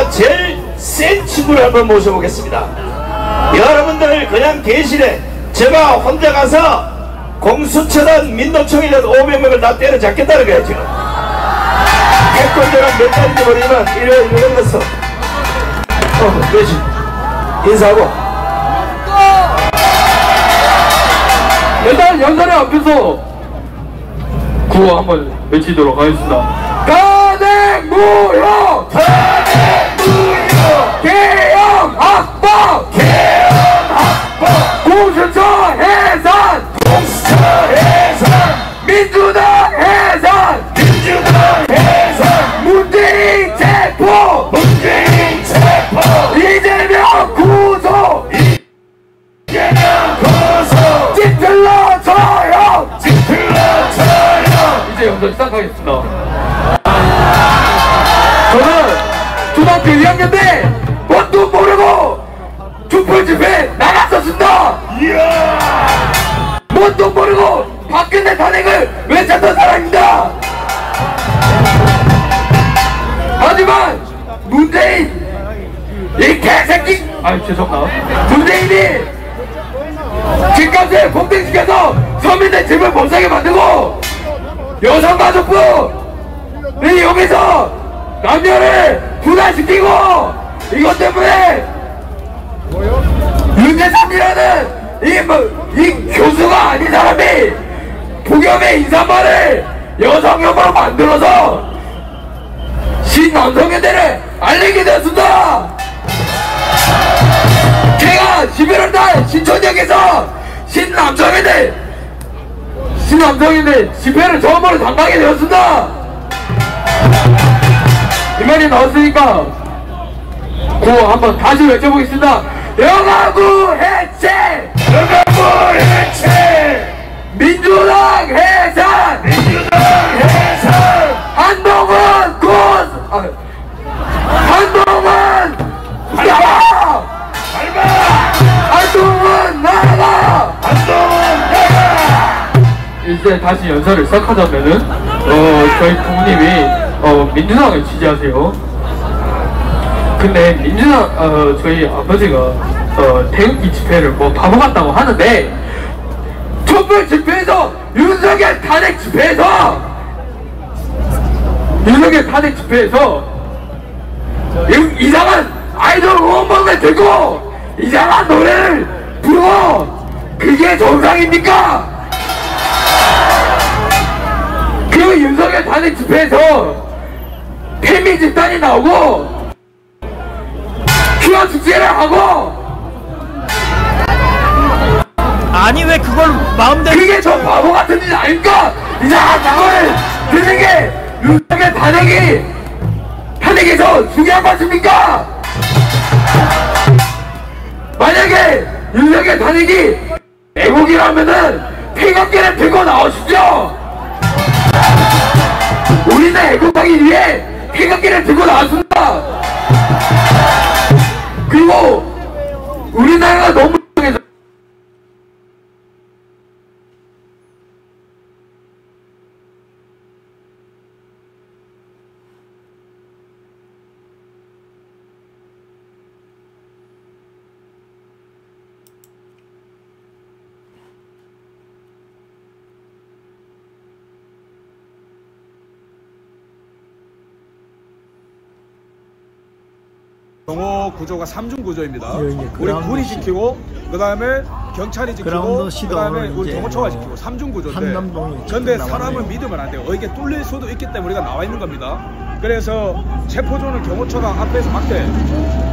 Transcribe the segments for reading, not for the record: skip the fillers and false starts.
제가 제일 센 친구를 한번 모셔보겠습니다. 여러분들 그냥 계시래. 제가 혼자 가서 공수처단 민노총이라도 500명을 다 때려잡겠다는 거야 지금. 해권대랑 몇 달인지 모르지만 일요일 걸렸어. 그렇지. 인사하고. 일단 연설의 앞에서 구호 한번 외치도록 하겠습니다. 탄핵무효! 탄핵무효! 개혁학법! 개혁학법! 공수처 해산! 공수처 해산! 민주당 해산! 민주당 해산! 문재인 체포! 문재인 체포! 이재명 구속! 이재명 구속! 찌틀러 처형! 찌틀러 처형! 이제 연설 시작하겠습니다. 저는 초등학교 2학년 때 뭣도 모르고 촛불 집회 나갔었습니다. 뭣도 모르고 박근혜 탄핵을 외쳤던 사람입니다. 하지만 문재인 이 개새끼 죄송합니다. 문재인이 집값을 폭등시켜서 서민들 집을 못 사게 만들고 여성가족부를 이용해서 남녀를 분할시키고 이것 때문에 윤재삼이라는 이 교수가 아닌 사람이 폭염의 인사말을 여성혐오로 만들어서 신남성연대를 알리게 되었습니다. 제가 11월달 신촌역에서 신남성연대 집회를 처음으로 담당하게 되었습니다. 이 말이 나왔으니까 구호 한번 다시 외쳐보겠습니다. 영아구 해체! 영아구 해체! 민주당 해산! 민주당 해산! 한동훈 한동훈 나가! 한동훈 나가! 한동훈 나가! 이제 다시 연설을 시작하자면은 저희 부모님이 민주당을 지지하세요. 근데 민주당 저희 아버지가 태극기 집회를 뭐 바보 같다고 하는데 촛불 집회에서 윤석열 탄핵 집회에서 이상한 아이돌 응원봉을 들고 이상한 노래를 부르고 그게 정상입니까? 그리고 윤석열 탄핵 집회에서 태미 집단이 나오고 휴학 축제를 하고 아니 왜 그걸 마음대로 그게 저 바보 같은 짓 아닙니까? 이상한 방언을 듣는 게 윤석열 탄핵에서 중요한 것 같습니까? 만약에 윤석열 탄핵이 애국이라면은 태극기를 들고 나오십시오. 우리는 애국하기 위해 태극기를 들고 나왔습니다. 그리고 우리나라가 너무 경호 구조가 3중 구조입니다. 우리 군이 지키고, 그 다음에 경찰이 지키고, 그 다음에 우리 경호처가 지키고 3중 구조인데, 근데 사람을 믿으면 안 돼요. 이게 뚫릴 수도 있기 때문에 우리가 나와 있는 겁니다. 그래서 체포조는 경호처가 앞에서 막대.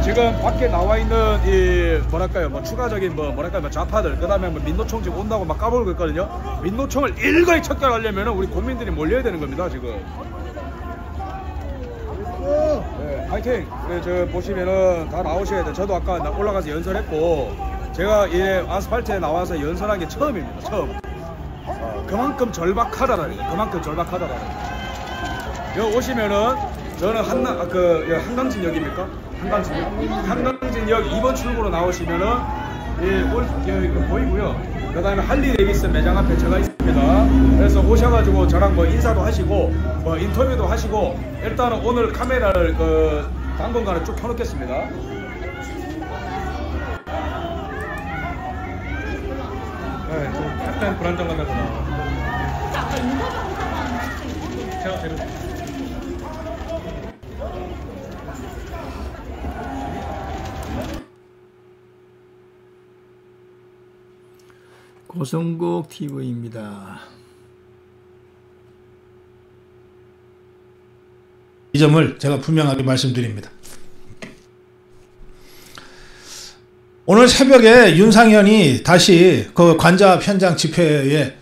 지금 밖에 나와 있는 이 뭐랄까요, 뭐 추가적인 뭐랄까요, 좌파들, 그 다음에 민노총 지금 온다고 막 까불고 있거든요. 민노총을 일거에 척결하려면 우리 국민들이 몰려야 되는 겁니다 지금. 네, 화이팅! 네, 저 보시면은 다 나오셔야 돼요. 저도 아까 올라가서 연설했고, 제가 이 아스팔트에 나와서 연설한 게 처음입니다. 처음. 그만큼 절박하다라는 거예요. 그만큼 절박하다라는 거예요. 여기 오시면은 저는 한강진역입니까? 한강진역 2번 출구로 나오시면은 여기 보이고요. 그 다음에 할리데이비슨 매장 앞에 제가 있습니다. 그래서 오셔가지고 저랑 뭐 인사도 하시고 뭐 인터뷰도 하시고, 일단은 오늘 카메라를 당분간은 쭉 켜놓겠습니다. 네, 좀 약간 불안정감이 나요. 제가 제일 고성국 TV입니다. 이 점을 제가 분명하게 말씀드립니다. 오늘 새벽에 윤상현이 다시 그 관자압 현장 집회에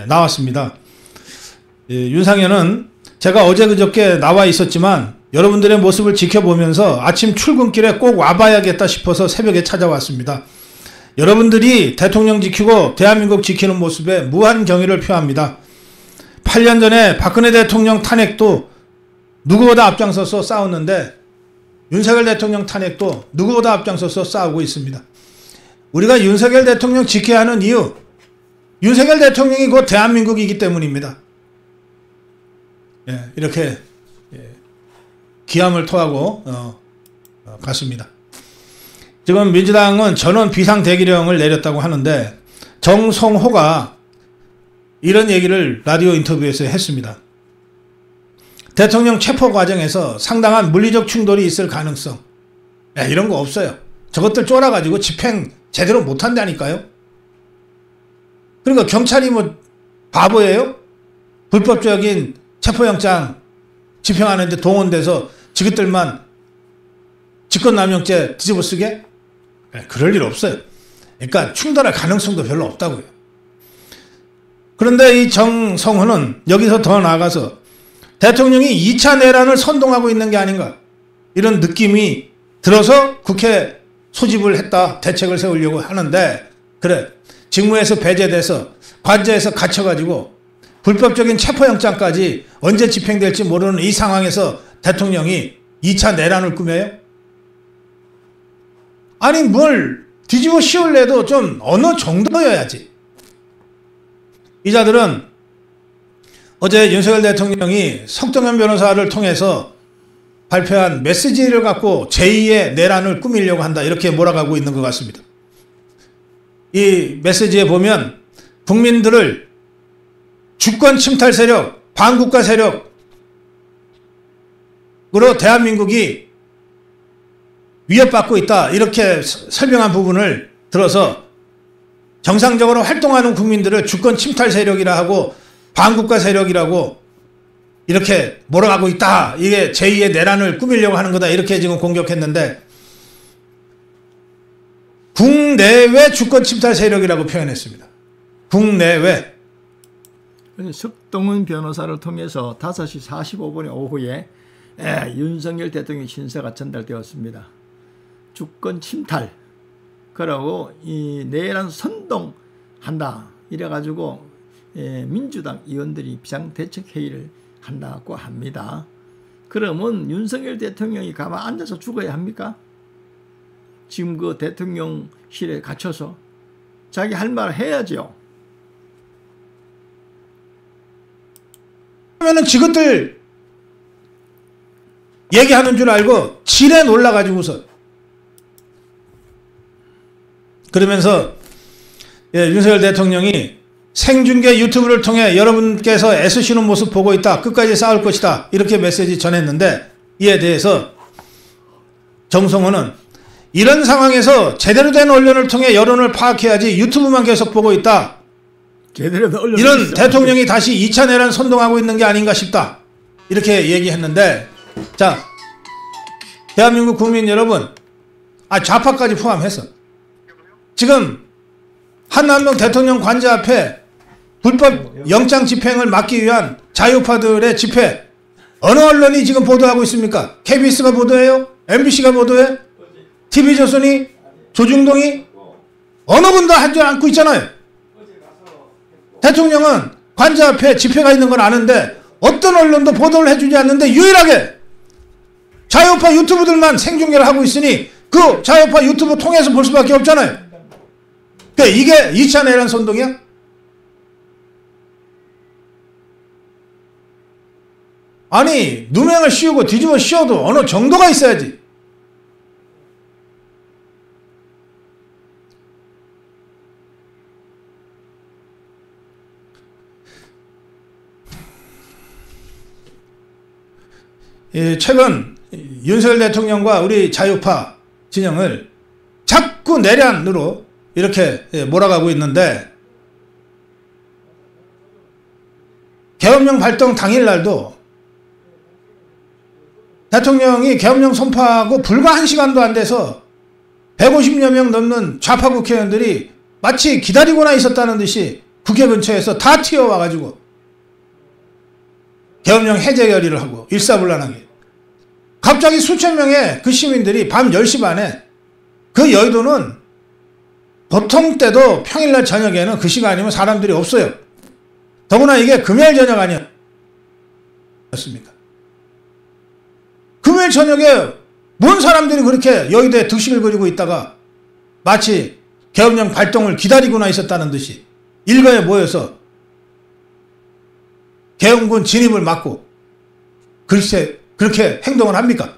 나왔습니다. 윤상현은 제가 어제 그저께 나와 있었지만 여러분들의 모습을 지켜보면서 아침 출근길에 꼭 와봐야겠다 싶어서 새벽에 찾아왔습니다. 여러분들이 대통령 지키고 대한민국 지키는 모습에 무한 경의를 표합니다. 8년 전에 박근혜 대통령 탄핵도 누구보다 앞장서서 싸웠는데 윤석열 대통령 탄핵도 누구보다 앞장서서 싸우고 있습니다. 우리가 윤석열 대통령 지켜야 하는 이유, 윤석열 대통령이 곧 대한민국이기 때문입니다. 이렇게 기함을 토하고 갔습니다. 지금 민주당은 전원 비상대기령을 내렸다고 하는데 정성호가 이런 얘기를 라디오 인터뷰에서 했습니다. 대통령 체포 과정에서 상당한 물리적 충돌이 있을 가능성, 이런 거 없어요. 저것들 쫄아가지고 집행 제대로 못한다니까요. 그러니까 경찰이 뭐 바보예요? 불법적인 체포영장 집행하는데 동원돼서 지그들만 직권남용죄 뒤집어쓰게? 그럴 일 없어요. 그러니까 충돌할 가능성도 별로 없다고요. 그런데 이 정성호는 여기서 더 나아가서 대통령이 2차 내란을 선동하고 있는 게 아닌가, 이런 느낌이 들어서 국회 소집을 했다, 대책을 세우려고 하는데, 그래, 직무에서 배제돼서 관저에서 갇혀가지고 불법적인 체포영장까지 언제 집행될지 모르는 이 상황에서 대통령이 2차 내란을 꾸며요? 아니 뭘 뒤집어 씌울래도 좀 어느 정도여야지. 이 자들은 어제 윤석열 대통령이 석동현 변호사를 통해서 발표한 메시지를 갖고 제2의 내란을 꾸미려고 한다, 이렇게 몰아가고 있는 것 같습니다. 이 메시지에 보면 국민들을 주권 침탈 세력, 반국가 세력으로 대한민국이 위협받고 있다, 이렇게 설명한 부분을 들어서 정상적으로 활동하는 국민들을 주권 침탈 세력이라 하고 반국가 세력이라고 이렇게 몰아가고 있다, 이게 제2의 내란을 꾸미려고 하는 거다, 이렇게 지금 공격했는데 국내외 주권 침탈 세력이라고 표현했습니다. 국내외. 석동훈 변호사를 통해서 5시 45분의 오후에 윤석열 대통령 신세가 전달되었습니다. 주권 침탈, 그러고 이 내란 선동한다, 이래가지고 민주당 의원들이 비상대책회의를 한다고 합니다. 그러면 윤석열 대통령이 가만 앉아서 죽어야 합니까? 지금 그 대통령실에 갇혀서 자기 할 말을 해야죠. 그러면은 지것들 얘기하는 줄 알고 지레 놀라가지고서 그러면서 윤석열 대통령이 생중계 유튜브를 통해 여러분께서 애쓰시는 모습 보고 있다, 끝까지 싸울 것이다, 이렇게 메시지 전했는데, 이에 대해서 정성호는 이런 상황에서 제대로 된 언론을 통해 여론을 파악해야지 유튜브만 계속 보고 있다, 이런 대통령이 다시 2차 내란 선동하고 있는 게 아닌가 싶다, 이렇게 얘기했는데, 자, 대한민국 국민 여러분, 좌파까지 포함해서 지금 한남동 대통령 관저 앞에 불법 영장 집행을 막기 위한 자유파들의 집회, 어느 언론이 지금 보도하고 있습니까? KBS가 보도해요? MBC가 보도해? TV조선이? 조중동이? 어느 분도 하지 않고 있잖아요. 대통령은 관저 앞에 집회가 있는 건 아는데 어떤 언론도 보도를 해주지 않는데 유일하게 자유파 유튜브들만 생중계를 하고 있으니 그 자유파 유튜브 통해서 볼 수밖에 없잖아요. 그러니까 이게 2차 내란 선동이야? 아니 누명을 씌우고 뒤집어 씌워도 어느 정도가 있어야지. 최근 윤석열 대통령과 우리 자유파 진영을 자꾸 내란으로 이렇게 몰아가고 있는데, 계엄령 발동 당일날도 대통령이 계엄령 선포하고 불과 1시간도 안 돼서 150여 명 넘는 좌파 국회의원들이 마치 기다리고나 있었다는 듯이 국회 근처에서 다 튀어와가지고 계엄령 해제 결의를 하고 일사불란하게. 갑자기 수천 명의 그 시민들이 밤 10시 반에, 그 여의도는 보통 때도 평일날 저녁에는 그 시간이면 사람들이 없어요. 더구나 이게 금요일 저녁 아니었습니까? 금요일 저녁에 뭔 사람들이 그렇게 여의도에 득실을 그리고 있다가 마치 계엄령 발동을 기다리고나 있었다는 듯이 일거에 모여서 계엄군 진입을 막고 글쎄 그렇게 행동을 합니까?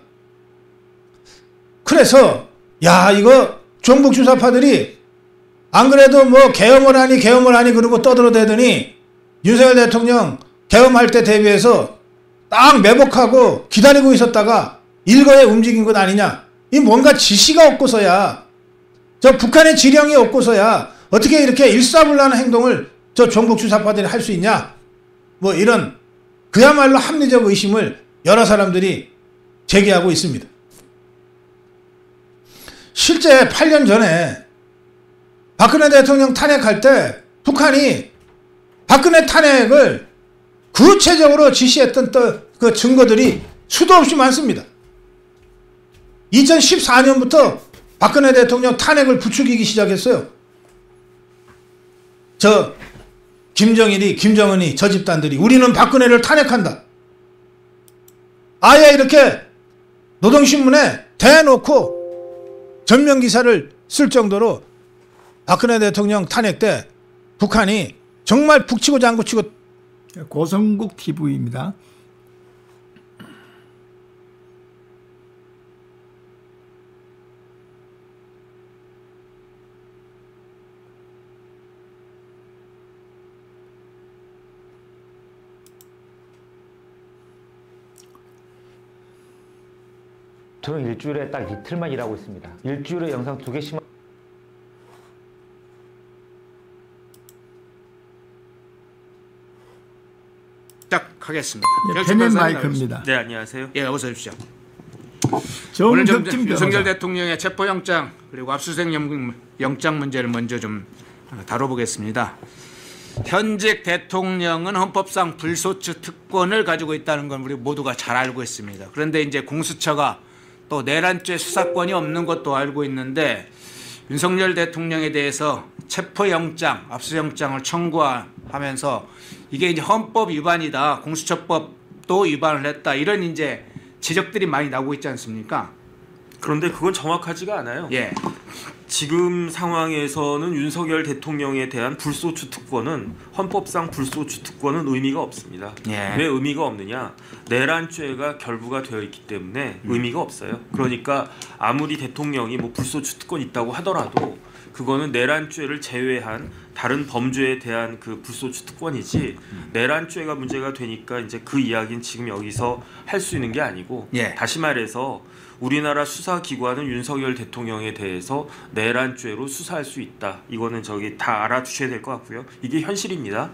그래서 야, 이거 종북 주사파들이 안 그래도 뭐 계엄을 하니 그러고 떠들어대더니 윤석열 대통령 계엄할 때 대비해서 딱 매복하고 기다리고 있었다가 일거에 움직인 것 아니냐. 이 뭔가 지시가 없고서야, 저 북한의 지령이 없고서야 어떻게 이렇게 일사불란한 행동을 저 종북 주사파들이 할 수 있냐. 뭐 이런 그야말로 합리적 의심을 여러 사람들이 제기하고 있습니다. 실제 8년 전에 박근혜 대통령 탄핵할 때 북한이 박근혜 탄핵을 구체적으로 지시했던 그 증거들이 수도 없이 많습니다. 2014년부터 박근혜 대통령 탄핵을 부추기기 시작했어요. 저 김정일이, 김정은이, 저 집단들이 우리는 박근혜를 탄핵한다. 아예 이렇게 노동신문에 대놓고 전면기사를 쓸 정도로 박근혜 대통령 탄핵 때 북한이 정말 북치고 장구치고. 고성국 TV입니다. 저는 일주일에 딱 이틀만 일하고 있습니다. 일주일에 영상 2개씩만. 시작하겠습니다. 페멘 마이크입니다. 네, 안녕하세요. 예, 어서 오십시오. 오늘 좀 윤석열 대통령의 체포영장 그리고 압수수색 영장 문제를 먼저 좀 다뤄보겠습니다. 현직 대통령은 헌법상 불소추 특권을 가지고 있다는 건 우리 모두가 잘 알고 있습니다. 그런데 이제 공수처가 또 내란죄 수사권이 없는 것도 알고 있는데, 윤석열 대통령에 대해서 체포영장, 압수영장을 청구하면서 이게 이제 헌법 위반이다, 공수처법도 위반을 했다, 이런 이제 지적들이 많이 나오고 있지 않습니까? 그런데 그건 정확하지가 않아요. 예. 지금 상황에서는 윤석열 대통령에 대한 불소추 특권은, 헌법상 불소추 특권은 의미가 없습니다. 예. 왜 의미가 없느냐? 내란죄가 결부가 되어 있기 때문에 의미가 없어요. 그러니까 아무리 대통령이 뭐 불소추 특권 있다고 하더라도 그거는 내란죄를 제외한 다른 범죄에 대한 그 불소추 특권이지, 내란죄가 문제가 되니까 이제 그 이야기는 지금 여기서 할 수 있는 게 아니고, 예. 다시 말해서 우리나라 수사기관은 윤석열 대통령에 대해서 내란죄로 수사할 수 있다. 이거는 저기 다 알아두셔야 될 것 같고요. 이게 현실입니다.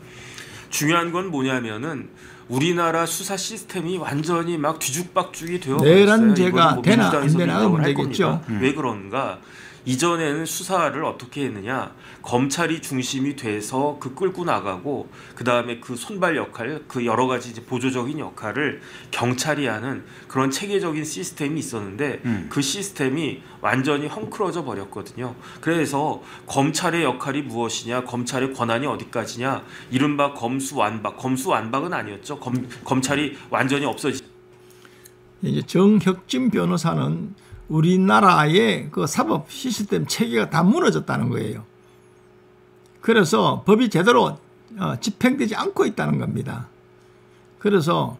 중요한 건 뭐냐면은 우리나라 수사 시스템이 완전히 막 뒤죽박죽이 되어 버렸어요. 내란죄가 뭐 되나 안 되나 하면 되겠죠. 왜 그런가? 이전에는 수사를 어떻게 했느냐, 검찰이 중심이 돼서 그 끌고 나가고, 그 다음에 그 손발 역할, 그 여러 가지 이제 보조적인 역할을 경찰이 하는 그런 체계적인 시스템이 있었는데 그 시스템이 완전히 헝클어져 버렸거든요. 그래서 검찰의 역할이 무엇이냐, 검찰의 권한이 어디까지냐, 이른바 검수완박, 검수완박은 아니었죠. 검찰이 완전히 없어지. 이제 정혁진 변호사는 우리나라의 그 사법 시스템 체계가 다 무너졌다는 거예요. 그래서 법이 제대로 집행되지 않고 있다는 겁니다. 그래서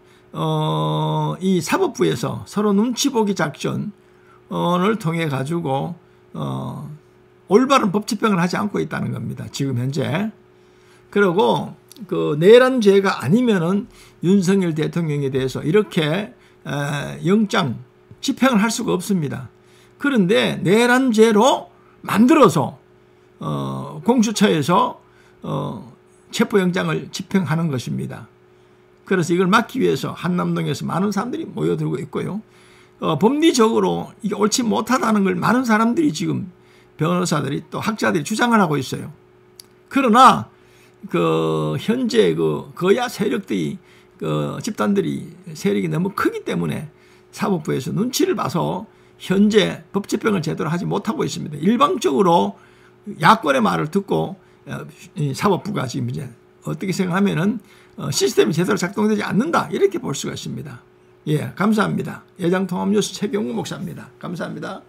이 사법부에서 서로 눈치 보기 작전을 통해 가지고 올바른 법 집행을 하지 않고 있다는 겁니다. 지금 현재. 그리고 그 내란죄가 아니면은 윤석열 대통령에 대해서 이렇게 영장 집행을 할 수가 없습니다. 그런데 내란죄로 만들어서 공수처에서 체포영장을 집행하는 것입니다. 그래서 이걸 막기 위해서 한남동에서 많은 사람들이 모여들고 있고요. 법리적으로 이게 옳지 못하다는 걸 많은 사람들이 지금 변호사들이 또 학자들이 주장을 하고 있어요. 그러나 그 현재 그 거야 세력들이 그 집단들이 세력이 너무 크기 때문에 사법부에서 눈치를 봐서 현재 법 집행을 제대로 하지 못하고 있습니다. 일방적으로 야권의 말을 듣고 사법부가 지금 이제 어떻게 생각하면은 시스템이 제대로 작동되지 않는다 이렇게 볼 수가 있습니다. 예, 감사합니다. 예장통합뉴스 최경우 목사입니다. 감사합니다.